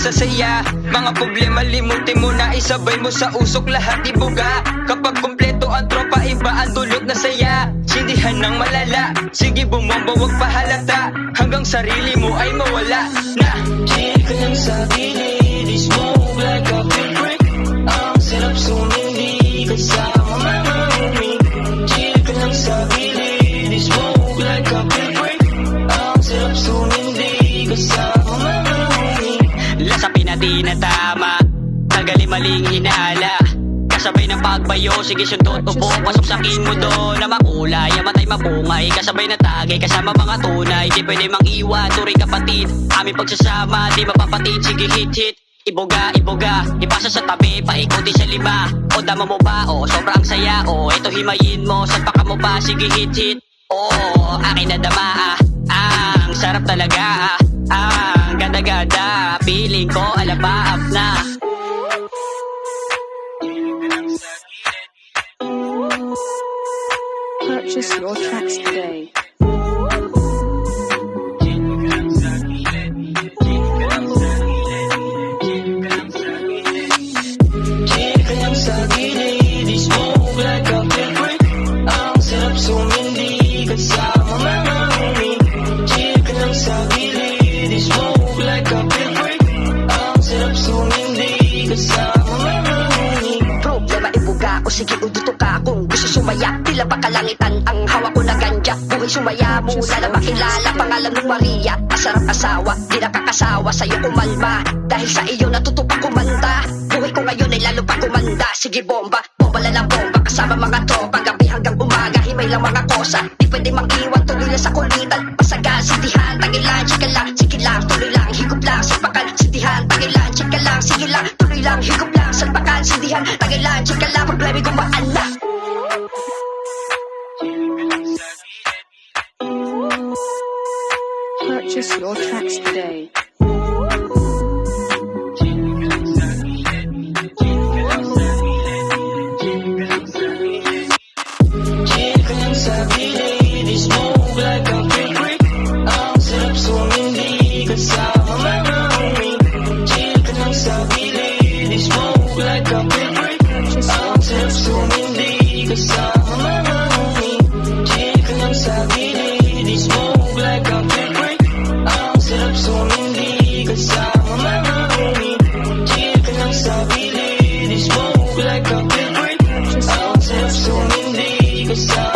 sa saya. Mga problema limutin mo na, isabay mo sa usok lahat ibuga. Kapag kumpleto ang tropa, iba ang dulot na saya. Sindihan ng malala, sige bumombo wag pahalata, hanggang sarili mo ay mawala na. Chill ka lang sa gilid, smoke like a big brick. Ang sarap sumindi kasama mga homie. Chill ka lang sa gilid, smoke like a big brick. Ang sarap sumindi kasama mga homie. Lasapin natin na tama, tagali maling hinala. Kasabay ng pagbayo, sige sundot upo, pasok sa king mo doon na makulay, matay mapungay. Kasabay na tagay, kasama mga tunay, di pwede mang iwan, turing kapatid. Aming pagsasama, di mapapatid, sige hit. Iboga, ipasa sa tabi, paikuti sa lima. O dama mo ba, o sobrang saya, o eto himayin mo, salpaka mo ba, sige hit. Oo, akin na dama, ang sarap talaga, ang ganda-ganda, feeling ko alabaap na. Purchase your tracks today. Chill ka lang sa gilid, smoke like a big brick. Ang sarap sumindi kasama mga homie. Chill ka lang sa gilid, smoke like a big brick. Ang sarap sumindi kasama mga homie. Problema ibuga o sige uduto ka. Kung gusto sumaya, tila ba kalangitan ang hawak ko na ganja. Buhay sumaya mula na makilala, pangalan mo Maria. Masarap asawa, di nakakasawa, sa'yo kumalma. Dahil sa iyo natutupa kumanda. Buhay ko ngayon ay lalo pa kumanda. Sige bomba, bomba lang ang bomba. Kasama mga tropa, gabi hanggang umaga. Himay lang mga kosa, di pwede mang-iwan. Tuloy lang sa kulitan, masaga, sintihan. Tagilan, chika lang, sige lang, tuloy lang. Higup lang, salpakan, sintihan. Tagilan, chika lang, sige lang, tuloy lang. Higup lang, salpakan, sintihan. Tagilan, chika lang, problema gumaan na. Purchase your tracks today. Chill ka lang sa gilid, smoke like a big brick. Ang sarap sumindi kasama mga homie. Chill ka lang sa gilid, smoke like a big brick. Ang sarap sumindi kasama mga homie. Chill ka lang sa gilid, smoke like a big brick. Ang sarap sumindi kasama mga homie. Chill ka lang sa gilid, smoke like a big brick. Ang sarap sumindi kasama